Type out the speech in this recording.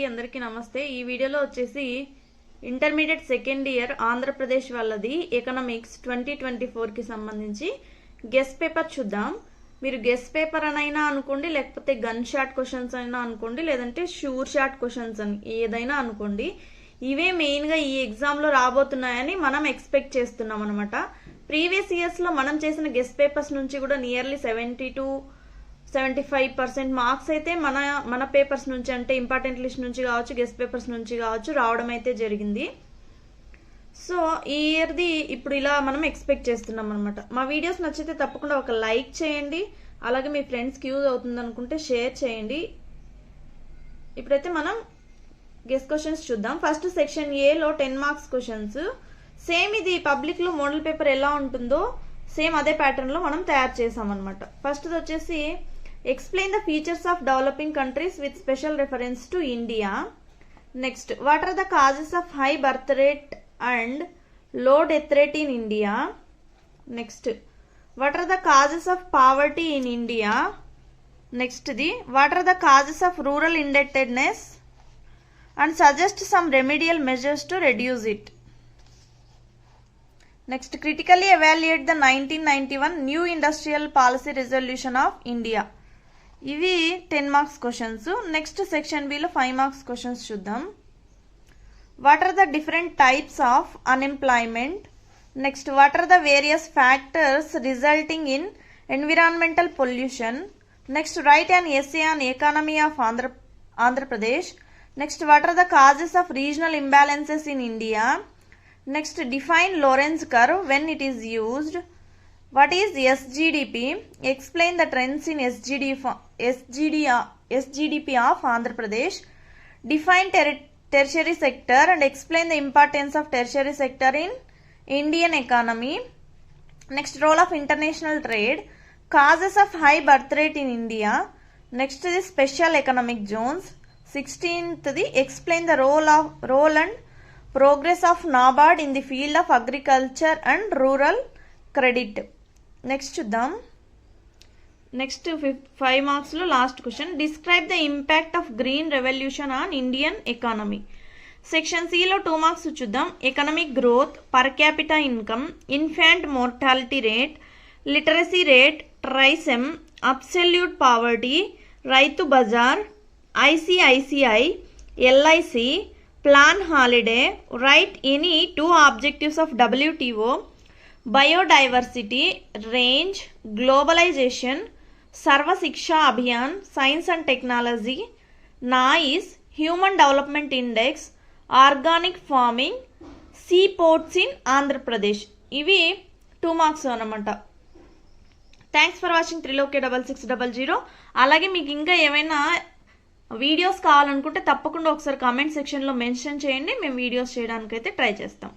అందరికీ నమస్తే। ఈ వీడియోలో వచ్చేసి ఇంటర్మీడియట్ సెకండ్ ఇయర్ ఆంధ్రప్రదేశ్ వాళ్ళది ఎకనామిక్స్ 2024 కి సంబంధించి గెస్ పేపర్ చూద్దాం। మీరు గెస్ పేపర్ అనైనా అనుకోండి, లేకపోతే గన్ షాట్ క్వశ్చన్స్ అయినా అనుకోండి, లేదంటే షూర్ షాట్ క్వశ్చన్స్ అని ఏదైనా అనుకోండి, ఇవే మెయిన్ గా ఈ ఎగ్జామ్ లో రాబోతున్నాయని మనం ఎక్స్పెక్ట్ చేస్తున్నాం అన్నమాట। ప్రీవియస్ ఇయర్స్ లో మనం చేసిన గెస్ పేపర్స్ నుంచి కూడా నియర్లీ 70 to 75% మార్క్స్ అయితే మన పేపర్స్ నుంచి, అంటే ఇంపార్టెంట్ లిస్ట్ నుంచి కావచ్చు, గెస్ట్ పేపర్స్ నుంచి కావచ్చు, రావడం అయితే జరిగింది। సో ఈ ఇయర్ది ఇప్పుడు ఇలా మనం ఎక్స్పెక్ట్ చేస్తున్నాం అనమాట। మా వీడియోస్ నచ్చితే తప్పకుండా ఒక లైక్ చేయండి, అలాగే మీ ఫ్రెండ్స్కి యూజ్ అవుతుంది అనుకుంటే షేర్ చేయండి। ఇప్పుడైతే మనం గెస్ క్వశ్చన్స్ చూద్దాం। ఫస్ట్ సెక్షన్ ఏలో 10 మార్క్స్ క్వశ్చన్స్ సేమ్ ఇది పబ్లిక్ లో మోడల్ పేపర్ ఎలా ఉంటుందో సేమ్ అదే ప్యాటర్న్ లో మనం తయారు చేసాం అనమాట। ఫస్ట్ వచ్చేసి explain the features of developing countries with special reference to India. Next, what are the causes of high birth rate and low death rate in India? Next, what are the causes of poverty in India? Next, what are the causes of rural indebtedness, and suggest some remedial measures to reduce it. Next, critically evaluate the 1991 New Industrial Policy Resolution of India. ఇవి 10 marks questions. Next section below 5 marks questions చూద్దాం। What are the different types of unemployment? Next, what are the various factors resulting in environmental pollution? Next, write and essay on economy of Andhra Pradesh. Next, what are the causes of regional imbalances in India? Next, define Lorenz curve when it is used. What is SGDP? Explain the trends in SGDP of Andhra Pradesh. Define tertiary sector and explain the importance of tertiary sector in Indian economy. Next, role of international trade. Causes of high birth rate in India. Next is special economic zones. 16th, explain the role and progress of NABARD in the field of agriculture and rural credit. Next చూద్దాం। Next 5 marks లో last question, describe the impact of green revolution on Indian economy. Section సిలో 2 marks చూద్దాం। Economic growth, per capita income, infant mortality rate, literacy rate, TRYSEM, absolute poverty, Rythu Bazar, ICICI, LIC, plan holiday, write any 2 objectives of WTO, biodiversity, range, globalization, Sarva Shiksha Abhiyan, science and technology, noise, human development index, organic farming, sea ports in Andhra Pradesh. ఇవి 2 marks అనమాట। Thanks for watching త్రిలోకే 6600। అలాగే మీకు ఇంకా ఏమైనా videos కావాలనుకుంటే తప్పకుండా ఒకసారి కామెంట్ సెక్షన్లో మెన్షన్ చేయండి, మేము వీడియోస్ చేయడానికైతే ట్రై చేస్తాం।